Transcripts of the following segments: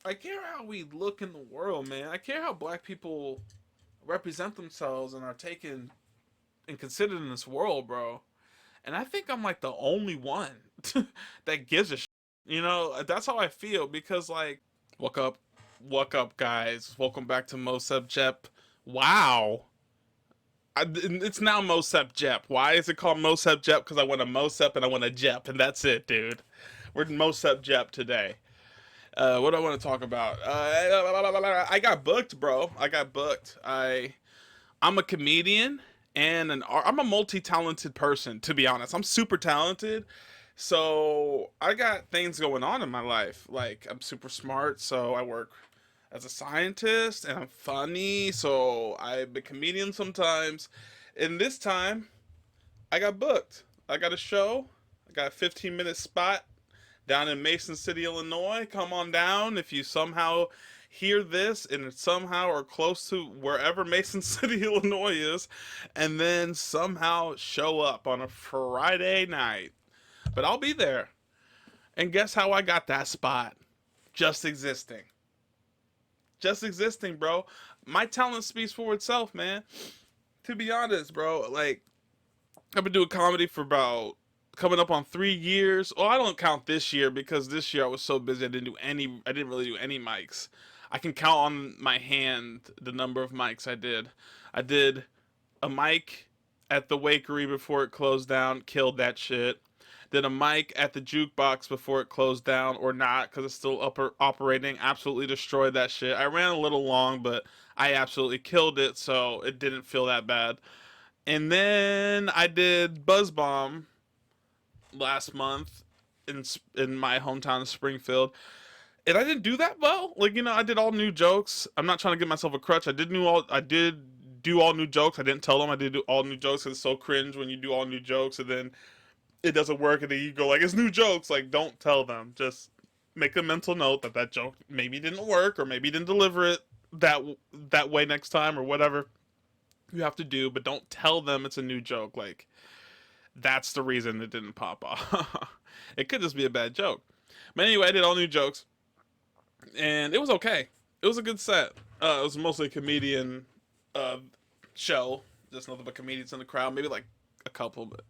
I care how we look in the world, man. I care how black people represent themselves and are taken and considered in this world, bro. And I think I'm like the only one that gives a shit. You know, that's how I feel because like, woke up, woke up, guys. Welcome back to MopedJet. Wow. It's now MopedJet. Why is it called MopedJet? Because I want a Mosep and I want a Jep, and that's it, dude. We're MopedJet today. What do I want to talk about? I got booked, bro. I got booked. I'm a comedian and I'm a multi-talented person, to be honest. I'm super talented. So I got things going on in my life. Like I'm super smart, so I work as a scientist, and I'm funny, so I'm a comedian sometimes. And this time I got booked. I got a show. I got a 15-minute spot down in Mason City, Illinois. Come on down if you somehow hear this and somehow are close to wherever Mason City, Illinois is, and then somehow show up on a Friday night. But I'll be there. And guess how I got that spot? Just existing. Just existing, bro. My talent speaks for itself, man. To be honest, bro, like I've been doing comedy for about coming up on 3 years. Well, I don't count this year because this year I was so busy I didn't really do any mics. I can count on my hand the number of mics I did. I did a mic at the Wakery before it closed down, killed that shit. Did a mic at the jukebox before it closed down, or not, because it's still operating. Absolutely destroyed that shit. I ran a little long, but I absolutely killed it, so it didn't feel that bad. And then I did Buzz Bomb last month in my hometown of Springfield, and I didn't do that well. Like I did all new jokes. I'm not trying to give myself a crutch. I did do all new jokes. I didn't tell them I did do all new jokes. It's so cringe when you do all new jokes and then it doesn't work, and then you go like it's new jokes. Like don't tell them. Just make a mental note that that joke maybe didn't work or maybe didn't deliver it that that way next time or whatever you have to do. But don't tell them it's a new joke. Like that's the reason it didn't pop off. It could just be a bad joke. But anyway, I did all new jokes, and it was okay. It was a good set. It was mostly a comedian uh, show, just nothing but comedians in the crowd, maybe like a couple, but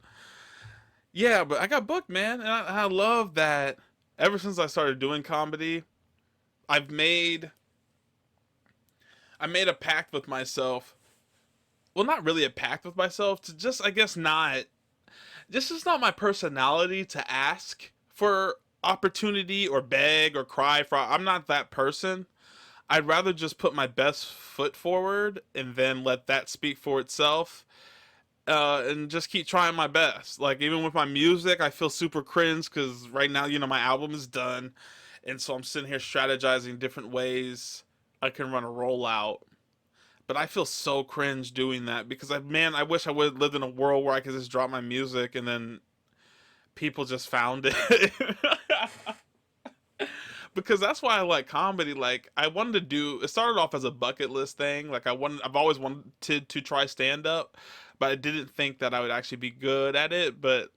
yeah. But I got booked, man, and I love that. Ever since I started doing comedy, I've made I made a pact with myself. Well, not really a pact with myself to just I guess not. This is not my personality to ask for opportunity or beg or cry for. I'm not that person. I'd rather just put my best foot forward and then let that speak for itself. And just keep trying my best. Like even with my music, I feel super cringe because right now, my album is done, and so I'm sitting here strategizing different ways I can run a rollout. But I feel so cringe doing that because I wish I would have lived in a world where I could just drop my music and then people just found it. Because that's why I like comedy. Like I wanted to do. It started off as a bucket list thing. Like I've always wanted to try stand up, but I didn't think that I would actually be good at it. But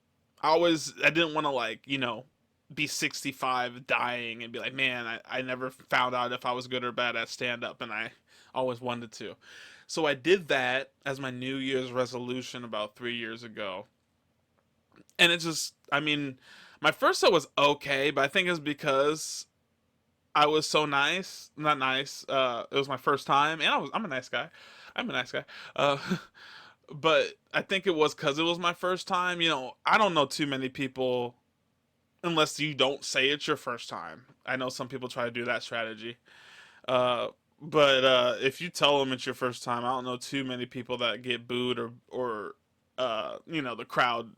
I didn't want to like be 65 dying and be like, man, I never found out if I was good or bad at stand up, and I always wanted to. So I did that as my New Year's resolution about 3 years ago, and it just, I mean, my first set was okay, but I think it's because I was so nice. Not nice. It was my first time, and I'm a nice guy. I'm a nice guy. Uh, but I think it was because it was my first time. I don't know too many people unless you don't say it's your first time. I know some people try to do that strategy. Uh, but if you tell them it's your first time, I don't know too many people that get booed or the crowd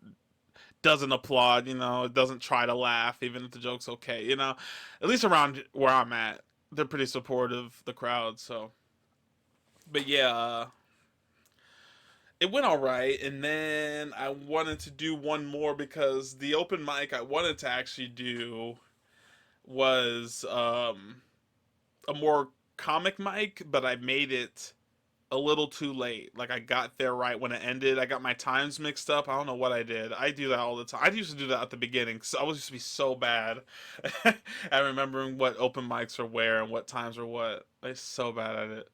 doesn't applaud, it doesn't try to laugh even if the joke's okay, At least around where I'm at, they're pretty supportive, the crowd, so. But yeah, it went all right, and then I wanted to do one more because the open mic I wanted to actually do was a more comic mic, but I made it a little too late. Like I got there right when it ended. I got my times mixed up. I don't know what I did. I do that all the time. I used to do that at the beginning. So I was used to be so bad at remembering what open mics are where and what times are what. I'm so bad at it.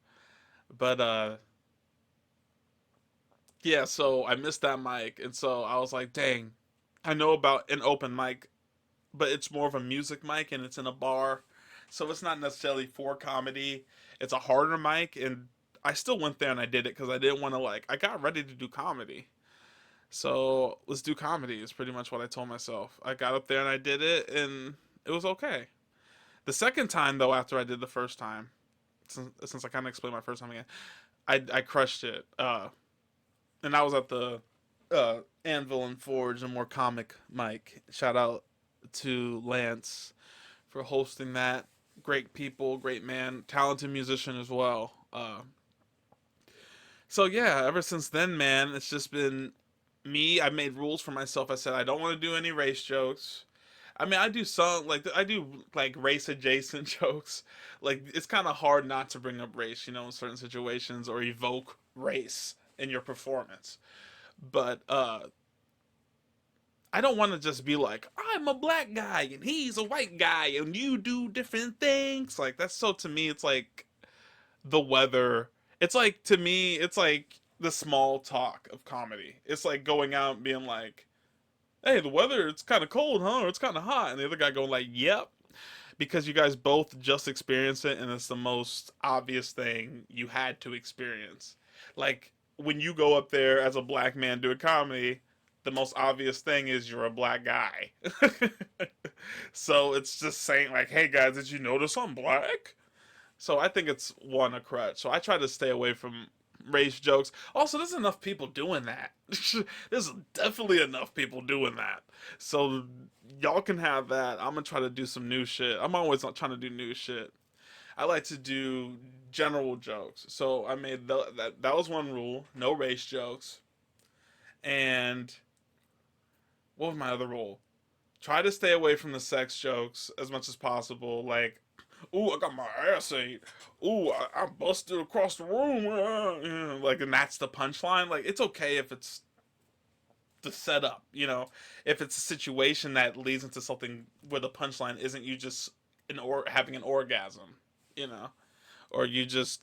But yeah, so I missed that mic, and so I was like, dang, I know about an open mic, but it's more of a music mic and it's in a bar. So it's not necessarily for comedy. It's a harder mic, and I still went there and I did it because I didn't want to, like, I got ready to do comedy. So let's do comedy is pretty much what I told myself. I got up there and I did it, and it was okay. The second time, though, after I did the first time, since I kind of explained my first time again, I crushed it. And I was at the Anvil and Forge and More Comic mic. Shout out to Lance for hosting that. Great people, great man, talented musician as well. So yeah, ever since then, man, it's just been me. I made rules for myself. I said I don't want to do any race jokes. I mean, I do some like I do like race adjacent jokes. Like it's kind of hard not to bring up race, in certain situations or evoke race in your performance. But I don't want to just be like, I'm a black guy and he's a white guy and you do different things. Like that's so to me it's like the weather. It's like to me it's like the small talk of comedy. It's like going out and being like, "Hey, the weather it's kind of cold, huh? Or it's kind of hot." And the other guy going like, "Yep." Because you guys both just experienced it and it's the most obvious thing you had to experience. Like when you go up there as a black man doing comedy, the most obvious thing is you're a black guy. So it's just saying like, "Hey guys, did you notice I'm black?" So I think it's one a crutch. So I try to stay away from race jokes. Also, there's enough people doing that. There's definitely enough people doing that. So y'all can have that. I'm gonna try to do some new shit. I'm always not trying to do new shit. I like to do general jokes. So I made that was one rule. No race jokes. And what was my other rule? Try to stay away from the sex jokes as much as possible. Like, ooh, I got my ass ate. Ooh, I busted across the room. Like, and that's the punchline. Like, it's okay if it's the setup, if it's a situation that leads into something where the punchline isn't you just having an orgasm, you know, or you just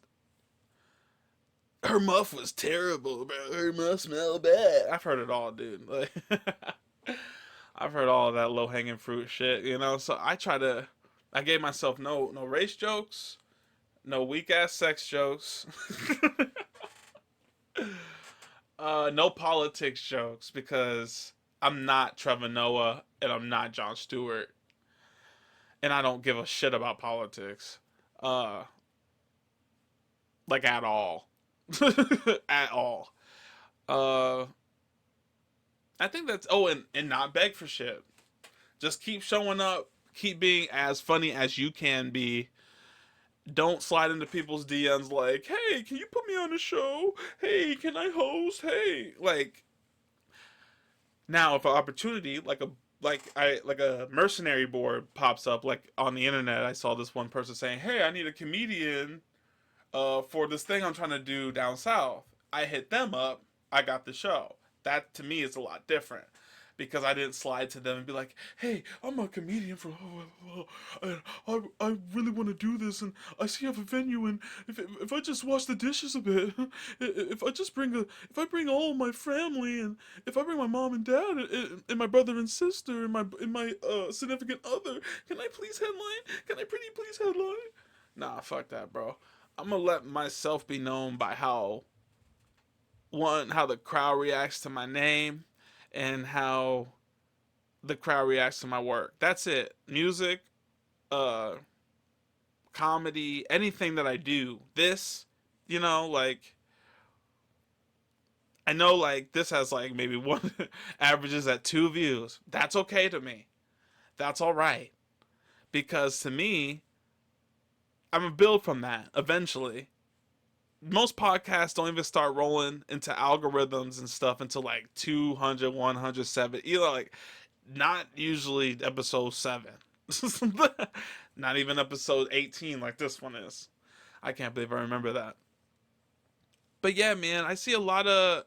her muff was terrible, bro. Her muff smelled bad. I've heard it all, dude. Like, I've heard all of that low hanging fruit shit, So I gave myself no race jokes, no weak ass sex jokes, no politics jokes because I'm not Trevor Noah and I'm not Jon Stewart and I don't give a shit about politics, uh, like at all, at all. Uh, I think that's and not beg for shit. Just keep showing up, keep being as funny as you can be. Don't slide into people's DMs like, "Hey, can you put me on the show? Hey, can I host? Hey." Like now if an opportunity like a mercenary board pops up like on the internet, I saw this one person saying, "Hey, I need a comedian for this thing I'm trying to do down south." I hit them up, I got the show. That to me is a lot different because I didn't slide to them and be like, "Hey, I'm a comedian from, I really want to do this, and I see you have a venue, and if I just wash the dishes a bit, if I bring all my family, and if I bring my mom and dad, and my brother and sister, and my significant other, can I please headline? Can I pretty please headline?" Nah, fuck that, bro. I'm gonna let myself be known by how the crowd reacts to my name and how the crowd reacts to my work. That's it. Music, uh, comedy, anything that I do. This, like I know like this has like maybe one averages at 2 views. That's okay to me. That's all right because to me, I'm gonna build from that eventually. Most podcasts don't even start rolling into algorithms and stuff until like 200, 107. Like not usually episode 7. Not even episode 18 like this one is. I can't believe I remember that. But yeah, man, I see a lot of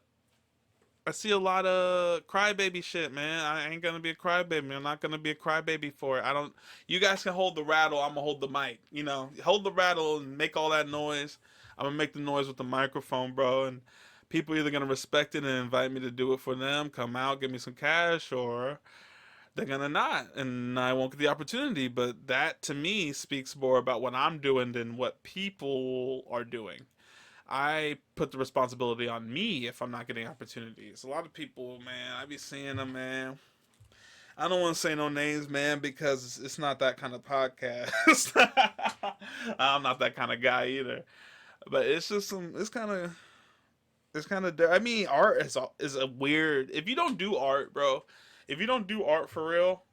crybaby shit, man. I ain't gonna be a crybaby. I'm not gonna be a crybaby for it. I don't. You guys can hold the rattle. I'm gonna hold the mic. You know, hold the rattle and make all that noise. I'm gonna make the noise with the microphone, bro. And people either gonna respect it and invite me to do it for them, come out, give me some cash, or they're gonna not, and I won't get the opportunity. But that to me speaks more about what I'm doing than what people are doing. I put the responsibility on me if I'm not getting opportunities. A lot of people, man, I be seeing them, man. I don't want to say no names, man, because it's not that kind of podcast. I'm not that kind of guy either. But it's just some. It's kind of. I mean, art is a weird. If you don't do art, bro, if you don't do art for real,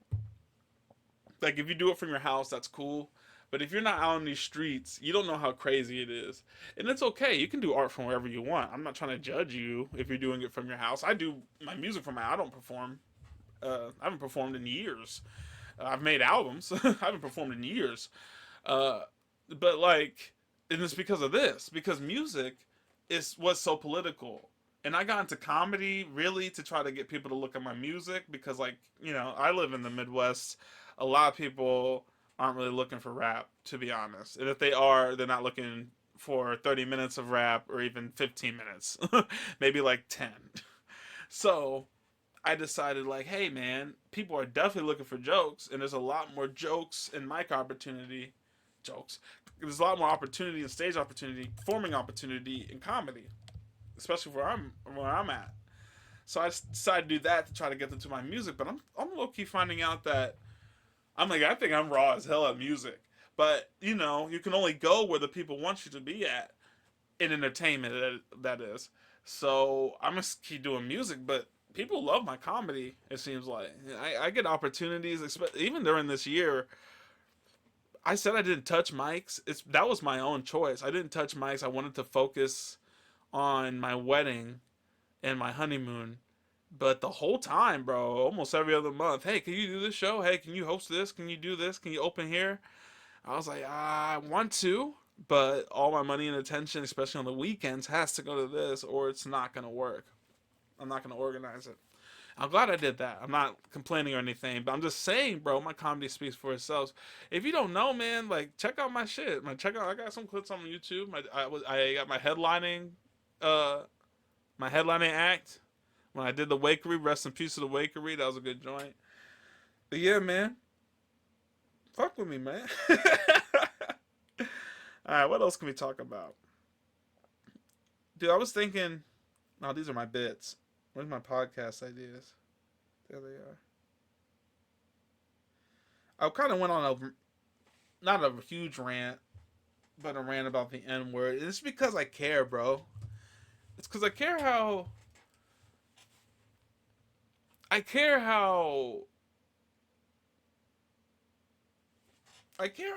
like if you do it from your house, that's cool. But if you're not out on these streets, you don't know how crazy it is. And it's okay. You can do art from wherever you want. I'm not trying to judge you if you're doing it from your house. I do my music from my I don't perform. I haven't performed in years. I've made albums. I haven't performed in years. Uh, but like, and it's because of this. Because music is what's so political. And I got into comedy really to try to get people to look at my music because, like, I live in the Midwest. A lot of people aren't really looking for rap, to be honest. And if they are, they're not looking for 30 minutes of rap or even 15 minutes, maybe like 10. So I decided, like, hey, man, people are definitely looking for jokes, and there's a lot more jokes and mic opportunity. Jokes. There's a lot more opportunity and stage opportunity, performing opportunity in comedy, especially where I'm at. So I decided to do that to try to get them to my music. But I'm low key finding out that I think I'm raw as hell at music. But you can only go where the people want you to be at in entertainment. That is. So I'm gonna keep doing music, but people love my comedy. It seems like I get opportunities, even during this year. I said I didn't touch mics. That was my own choice. I didn't touch mics. I wanted to focus on my wedding and my honeymoon. But the whole time, bro, almost every other month, hey, can you do this show? Hey, can you host this? Can you do this? Can you open here? I was like, I want to, but all my money and attention, especially on the weekends, has to go to this, or it's not gonna work. I'm not gonna organize it. I'm glad I did that. I'm not complaining or anything, but I'm just saying, bro, my comedy speaks for itself. If you don't know, man, like check out my shit. Check out. I got some clips on YouTube. I got uh, my headlining act when I did the Wakery. Rest in peace to the Wakery. That was a good joint. But yeah, man, fuck with me, man. All right, what else can we talk about, dude? I was thinking. No, these are my bits. Where's my podcast ideas? There they are. I kind of went on not a huge rant, but a rant about the N word. It's because I care, bro. It's because I care how I care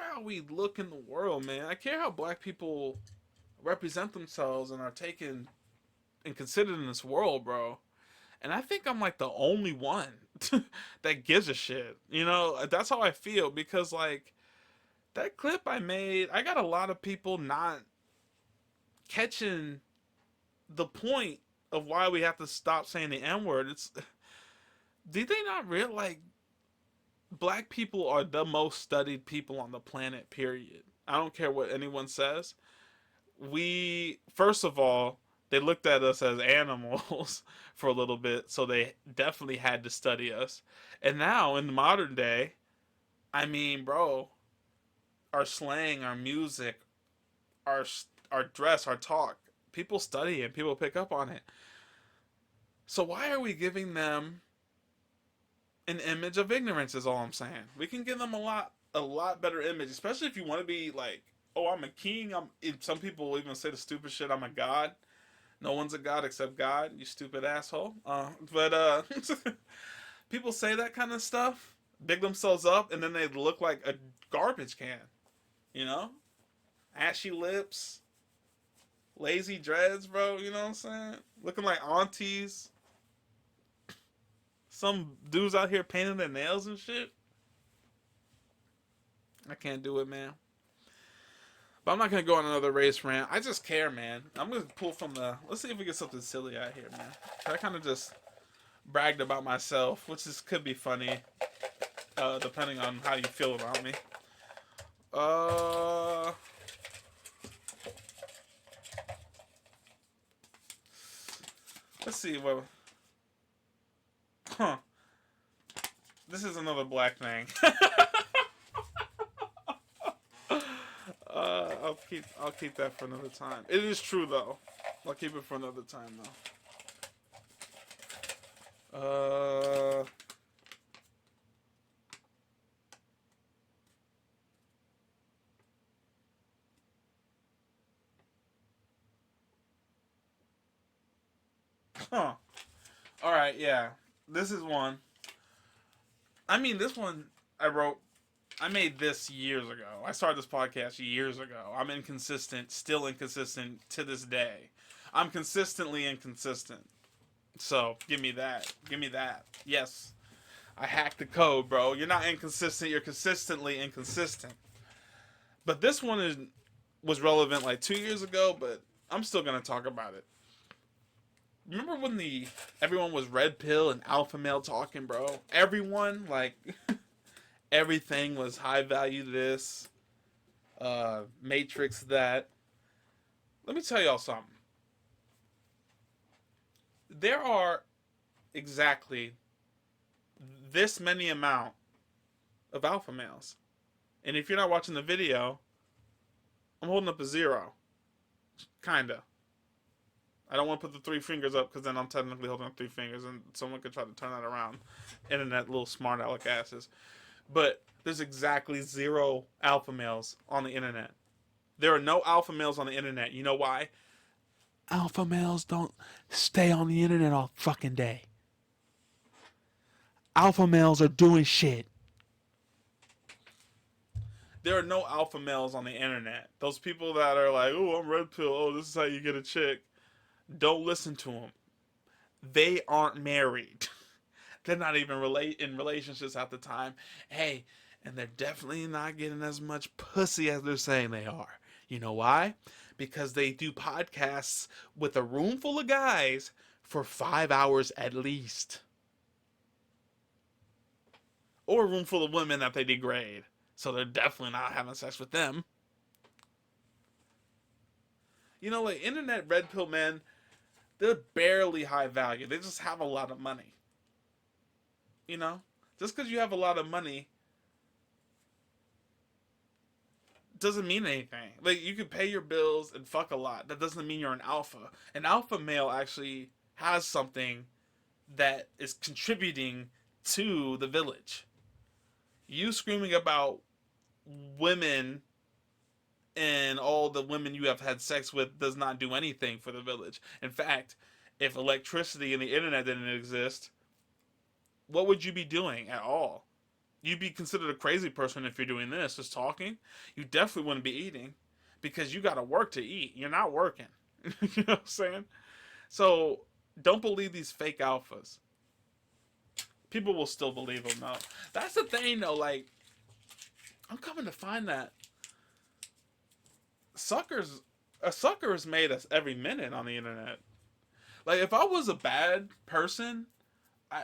how we look in the world, man. I care how black people represent themselves and are taken and considered in this world, bro. And I think I'm like the only one that gives a shit. That's how I feel because like that clip I made, I got a lot of people not catching the point of why we have to stop saying the N word. Did they not realize like black people are the most studied people on the planet, period. I don't care what anyone says. We first of all, they looked at us as animals for a little bit, so they definitely had to study us. And now in the modern day, I mean, bro, our slang, our music, our our dress, our talk, people study it, people pick up on it. So why are we giving them an image of ignorance? Is all I'm saying. We can give them a lot better image, especially if you want to be like, oh, I'm a king. Some people even say the stupid shit. I'm a god. No one's a god except God. You stupid asshole. But people say that kind of stuff, big themselves up, and then they look like a garbage can. You know, ashy lips, lazy dreads, bro. You know what I'm saying? Looking like aunties. Some dudes out here painting their nails and shit. I can't do it, man. But I'm not gonna go on another race rant. I just care, man. I'm gonna pull from the. Let's see if we get something silly out here, man. I kind of just bragged about myself, which is could be funny, depending on how you feel about me. Uh, let's see. Well, huh? This is another black thing. I'll keep that for another time. It is true though. I'll keep it for another time though. Huh. All right, yeah. This is one. I mean, this one I wrote. I made this years ago. I started this podcast years ago. I'm inconsistent, still inconsistent to this day. I'm consistently inconsistent. So give me that. Give me that. Yes, I hacked the code, bro. You're not inconsistent. You're consistently inconsistent. But this one was relevant like 2 years ago. But I'm still gonna talk about it. Remember when everyone was red pill and alpha male talking, bro? Everyone like everything was high value this, matrix that. Let me tell y'all something. There are exactly this many amount of alpha males. And if you're not watching the video, I'm holding up a 0. Kinda. I don't want to put the 3 fingers up because then I'm technically holding up 3 fingers and someone could try to turn that around. Internet little smart aleck asses. But there's exactly 0 alpha males on the internet. There are no alpha males on the internet. You know why? Alpha males don't stay on the internet all fucking day. Alpha males are doing shit. There are no alpha males on the internet. Those people that are like, oh, I'm red pill. Oh, this is how you get a chick. Don't listen to them. They aren't married. They're not even in relationships at the time. Hey, and they're definitely not getting as much pussy as they're saying they are. You know why? Because they do podcasts with a room full of guys for 5 hours at least. Or a room full of women that they degrade. So they're definitely not having sex with them. You know, like internet red pill men, they're barely high value. They just have a lot of money. You know? Just because you have a lot of money doesn't mean anything. Like, you can pay your bills and fuck a lot. That doesn't mean you're an alpha. An alpha male actually has something that is contributing to the village. You screaming about women and all the women you have had sex with does not do anything for the village. In fact, if electricity and the internet didn't exist, what would you be doing at all? You'd be considered a crazy person if you're doing this, just talking. You definitely wouldn't be eating because you got to work to eat. You're not working. You know what I'm saying? So don't believe these fake alphas. People will still believe them though. That's the thing though. Like, I'm coming to find that a sucker is made us every minute on the internet. Like, if I was a bad person,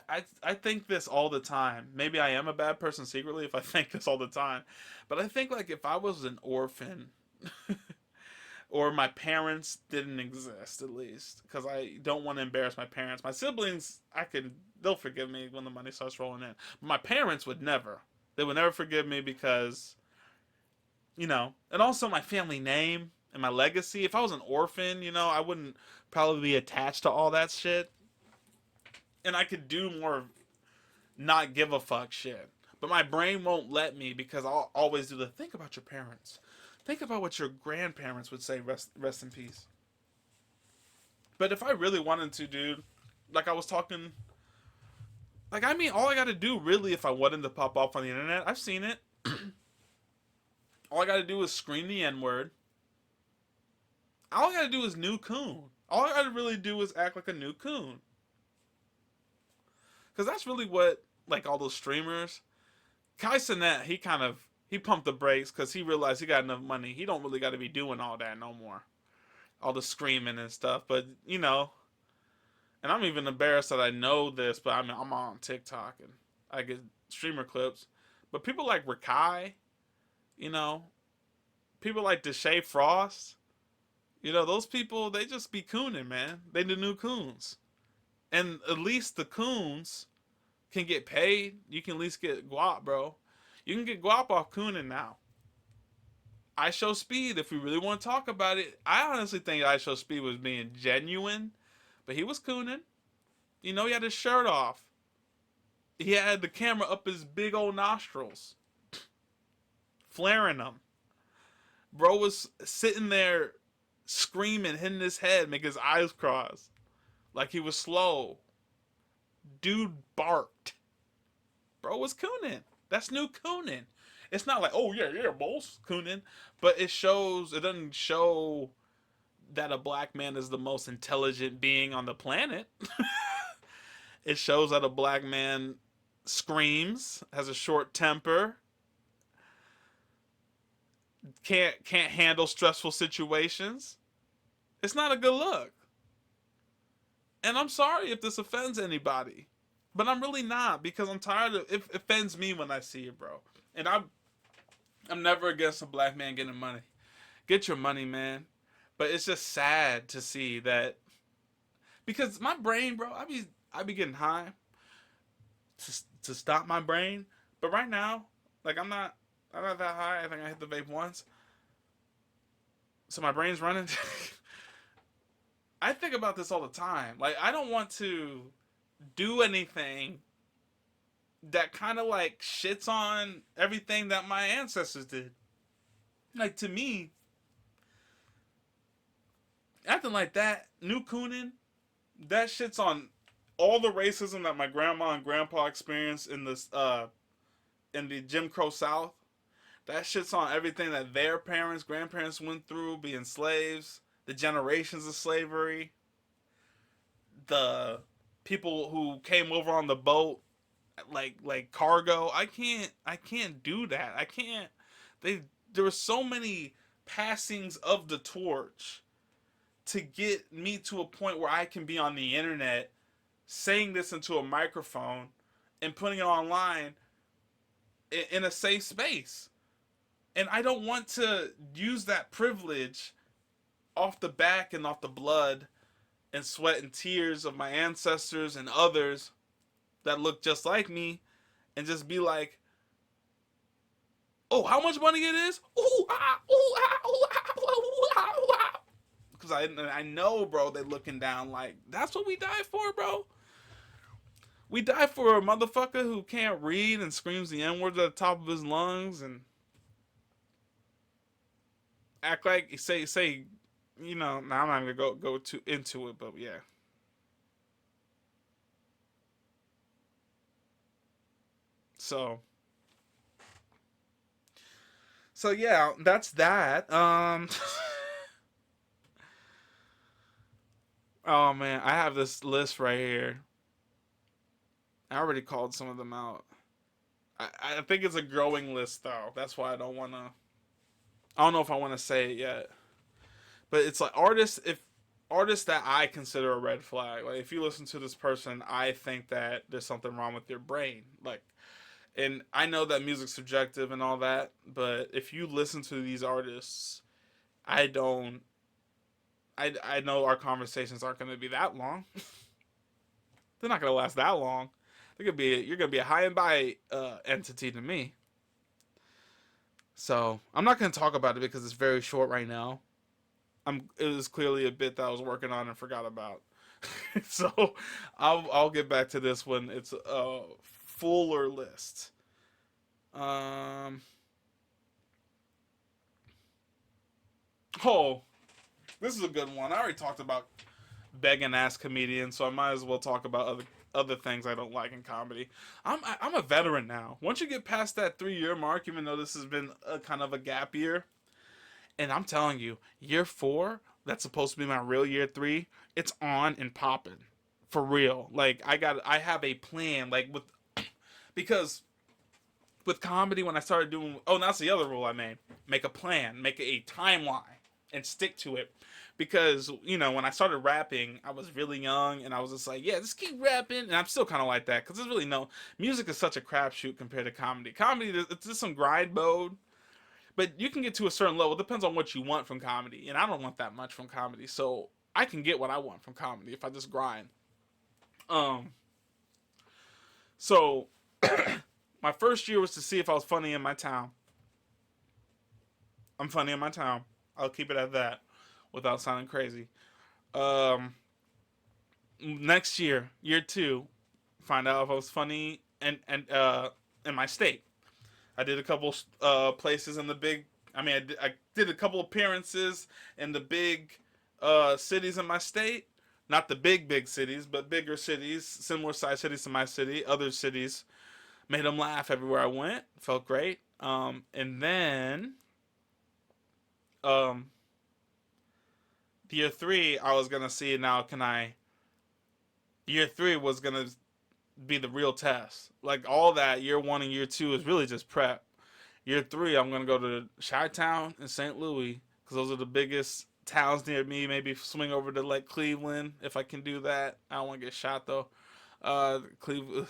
I think this all the time. Maybe I am a bad person secretly if I think this all the time. But I think, like, if I was an orphan or my parents didn't exist, at least, because I don't want to embarrass my parents. My siblings, they'll forgive me when the money starts rolling in. But my parents would never. They would never forgive me because, and also my family name and my legacy. If I was an orphan, I wouldn't probably be attached to all that shit. And I could do more not give a fuck shit. But my brain won't let me because I'll always do the think about your parents. Think about what your grandparents would say, rest in peace. But if I really wanted to, dude, like I was talking, like, I mean, all I gotta do really if I wanted to pop off on the internet, I've seen it. All I gotta do is scream the N-word. All I gotta do is new coon. All I gotta really do is act like a new coon. Because that's really what, like, all those streamers. Kai Cenat, he kind of He pumped the brakes because he realized he got enough money. He don't really got to be doing all that no more, all the screaming and stuff. But and I'm even embarrassed that I know this, but I'm on TikTok and I get streamer clips. But people like Rakai, you know, people like Deshae Frost, those people, they just be cooning, man. They the new coons. And at least the coons can get paid. You can at least get guap, bro. You can get guap off cooning now. I Show Speed, if we really want to talk about it, I honestly think I Show Speed was being genuine, but he was cooning. He had his shirt off. He had the camera up his big old nostrils, flaring them. Bro was sitting there screaming, hitting his head, making his eyes cross, like he was slow. Dude barked. Bro was cooning. That's new cooning. It's not like, oh yeah, yeah, boss, cooning, but it doesn't show that a black man is the most intelligent being on the planet. It shows that a black man screams, has a short temper, can't handle stressful situations. It's not a good look. And I'm sorry if this offends anybody, but I'm really not, because I'm tired of it. Offends me when I see it, bro. And I'm never against a black man getting money. Get your money, man. But it's just sad to see that, because my brain, bro, I be getting high to stop my brain. But right now, like I'm not that high. I think I hit the vape once. So my brain's running. I think about this all the time. Like, I don't want to do anything that kind of like shits on everything that my ancestors did. Like, to me, acting like that, new cooning, that shits on all the racism that my grandma and grandpa experienced in the Jim Crow South. That shit's on everything that their parents, grandparents went through, being slaves, the generations of slavery, the people who came over on the boat, like cargo. I can't do that. I can't. There were so many passings of the torch to get me to a point where I can be on the internet saying this into a microphone and putting it online in a safe space. And I don't want to use that privilege off the back and off the blood and sweat and tears of my ancestors and others that look just like me, and just be like, oh, how much money it is? Ooh, ah, ooh, ah, ooh, ah, ooh, ah, ooh, ah. Because I know, bro, they looking down like, that's what we died for, bro. We died for a motherfucker who can't read and screams the N-word at the top of his lungs and act like, say, now I'm not gonna go too into it, but yeah. So yeah, that's that. Oh man, I have this list right here. I already called some of them out. I think it's a growing list though. That's why I don't wanna. I don't know if I want to say it yet. But it's like artists that I consider a red flag. Like, if you listen to this person, I think that there's something wrong with your brain. Like, and I know that music's subjective and all that, but if you listen to these artists, I don't. I know our conversations aren't going to be that long. They're not going to last that long. You're gonna be a high and by entity to me. So I'm not gonna talk about it because it's very short right now. It was clearly a bit that I was working on and forgot about. So I'll get back to this when it's a fuller list. Um. Oh, this is a good one. I already talked about begging ass comedians, so I might as well talk about other things I don't like in comedy. I'm a veteran now. Once you get past that 3 year mark, even though this has been a kind of a gap year, and I'm telling you, year 4, that's supposed to be my real year 3, it's on and popping. For real. Like, I have a plan, like, because with comedy when I started doing. Oh, and that's the other rule I made: make a plan, make a timeline, and stick to it. Because when I started rapping, I was really young, and I was just like, yeah, just keep rapping, and I'm still kind of like that because there's really no music is such a crapshoot compared to comedy. Comedy, it's just some grind mode, but you can get to a certain level. It depends on what you want from comedy, and I don't want that much from comedy, so I can get what I want from comedy if I just grind. Um, so my first year was to see if I was funny in my town. I'm funny in my town. I'll keep it at that without sounding crazy. Um, Next year, year two, find out if I was funny and in my state. I did a couple places in the big. I mean, I did a couple appearances in the big cities in my state. Not the big cities, but bigger cities, similar sized cities to my city. Other cities made them laugh everywhere I went. Felt great. And then um, year three, I was gonna see now. Can I? Year three was gonna be the real test. Like all that year one and year two is really just prep. Year three, I'm gonna go to Chi-Town and St. Louis because those are the biggest towns near me. Maybe swing over to like Cleveland if I can do that. I don't want to get shot though. Cleveland,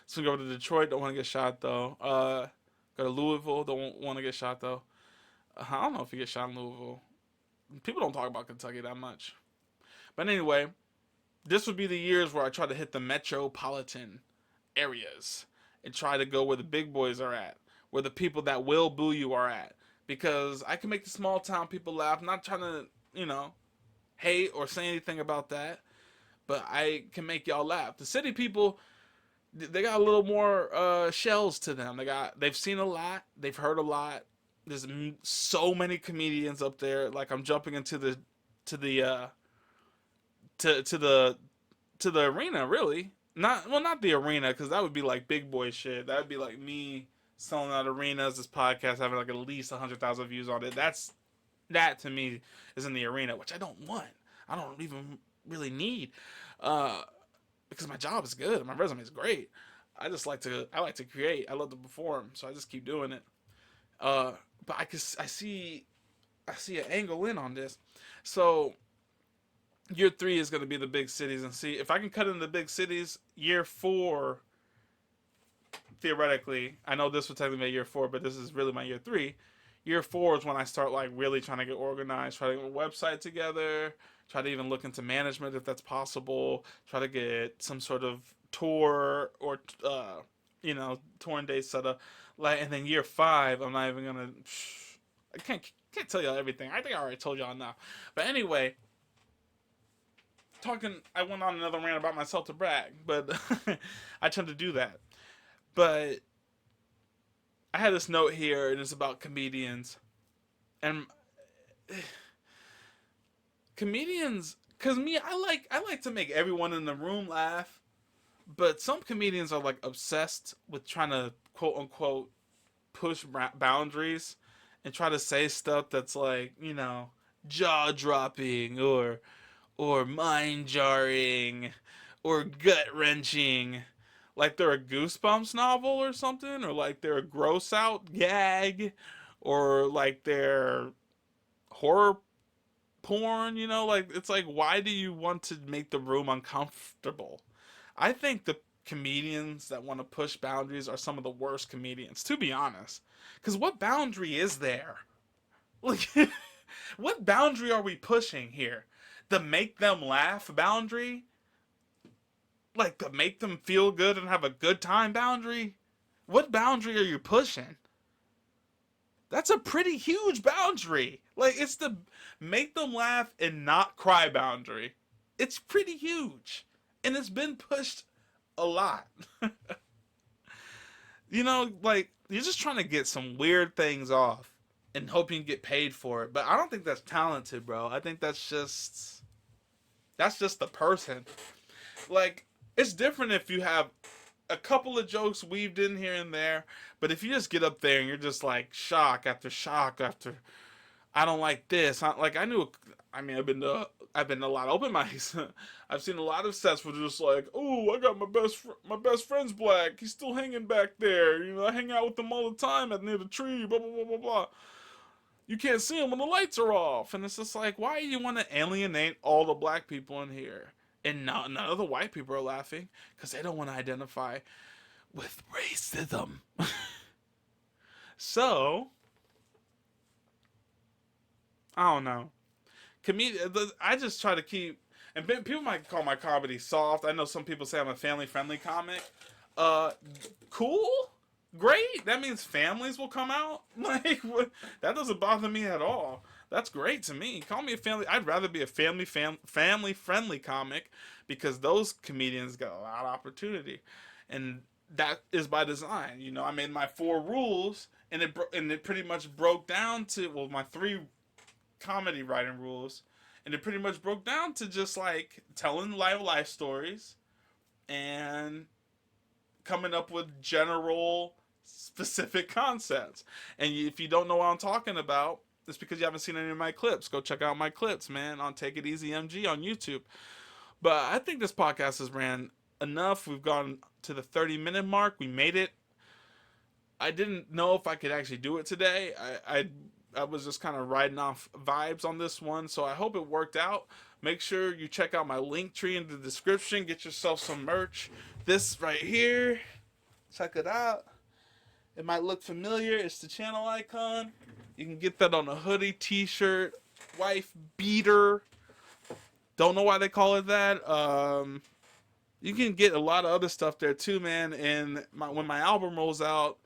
swing over to Detroit. Don't want to get shot though. Go to Louisville. Don't want to get shot though. I don't know if you get shot in Louisville. People don't talk about Kentucky that much. But anyway, this would be the years where I try to hit the metropolitan areas and try to go where the big boys are at, where the people that will boo you are at. Because I can make the small town people laugh. I'm not trying to, hate or say anything about that, but I can make y'all laugh. The city people, they got a little more shells to them. They've seen a lot, they've heard a lot. There's so many comedians up there. Like I'm jumping into the to the to the arena, really. Not the arena, because that would be like big boy shit. That would be like me selling out arenas. This podcast having like at least 100,000 views on it. That to me is in the arena, which I don't want. I don't even really need, because my job is good. My resume is great. I like to create. I love to perform, so I just keep doing it. But I see an angle in on this. So year three is going to be the big cities, and see if I can cut into the big cities. Year four, theoretically, I know this would technically be year four, but this is really my year three. Year four is when I start like really trying to get organized, try to get a website together, try to even look into management if that's possible, try to get some sort of tour or touring day set up. Like, and then year five, I'm not even gonna. I can't tell y'all everything. I think I already told y'all now. But anyway, I went on another rant about myself to brag, but I tend to do that. But I had this note here, and it's about comedians, and comedians. Cause me, I like to make everyone in the room laugh, but some comedians are like obsessed with trying to quote unquote push boundaries and try to say stuff that's like jaw dropping or mind jarring or gut wrenching, like they're a Goosebumps novel or something, or like they're a gross out gag, or like they're horror porn. Like it's like, why do you want to make the room uncomfortable? I think the comedians that want to push boundaries are some of the worst comedians, to be honest. Because what boundary is there? Like, what boundary are we pushing here? The make them laugh boundary? Like the make them feel good and have a good time boundary? What boundary are you pushing? That's a pretty huge boundary. Like it's the make them laugh and not cry boundary. It's pretty huge. And it's been pushed a lot. Like you're just trying to get some weird things off and hope you can get paid for it. But I don't think that's talented, bro. I think that's just the person. Like it's different if you have a couple of jokes weaved in here and there, but if you just get up there and you're just like shock after shock after I don't like this. Like I knew. I mean, I've been to a lot of open mics. I've seen a lot of sets where they're just like, oh, I got my best friend's black. He's still hanging back there. You know, I hang out with him all the time at near the tree. Blah blah blah blah blah. You can't see him when the lights are off, and it's just like, why do you want to alienate all the black people in here? And none of the white people are laughing because they don't want to identify with racism. So I don't know. I just try to keep, and people might call my comedy soft. I know some people say I'm a family friendly comic. Uh, cool, great. That means families will come out. Like that doesn't bother me at all. That's great to me. Call me a family. I'd rather be a family friendly comic because those comedians got a lot of opportunity, and that is by design. You know, I made my four rules, and it pretty much broke down to, well, my three comedy writing rules, and it pretty much broke down to just like telling life stories and coming up with general specific concepts. And if you don't know what I'm talking about, it's because you haven't seen any of my clips. Go check out my clips, man, on Take It Easy MG on YouTube. But I think this podcast has ran enough. We've gone to the 30-minute mark. We made it. I didn't know if I could actually do it today. I was just kind of riding off vibes on this one, so I hope it worked out. Make sure you check out my link tree in the description. Get yourself some merch. This right here, check it out. It might look familiar. It's the channel icon. You can get that on a hoodie, t-shirt, wife beater. Don't know why they call it that. You can get a lot of other stuff there too, man. And when my album rolls out,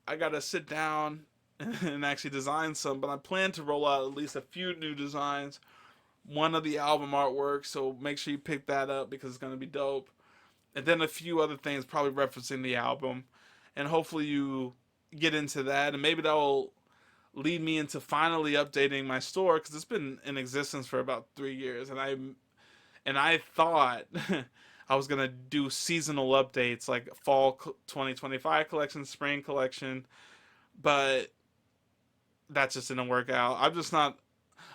I gotta sit down and actually design some. But I plan to roll out at least a few new designs. One of the album artwork, so make sure you pick that up because it's gonna be dope. And then a few other things, probably referencing the album, and hopefully you get into that, and maybe that will lead me into finally updating my store because it's been in existence for about 3 years, and I thought I was gonna do seasonal updates like fall 2025 collection, spring collection, but that just didn't work out. I'm just not.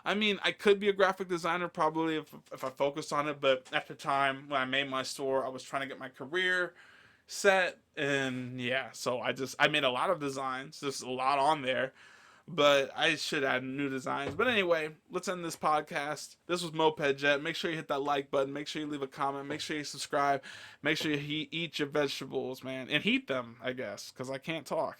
I mean, I could be a graphic designer probably if I focused on it, but at the time when I made my store, I was trying to get my career set, and yeah, so I made a lot of designs. There's a lot on there, but I should add new designs. But anyway, let's end this podcast. This was MopedJet. Make sure you hit that like button. Make sure you leave a comment. Make sure you subscribe. Make sure you eat your vegetables, man, and heat them, I guess, because I can't talk.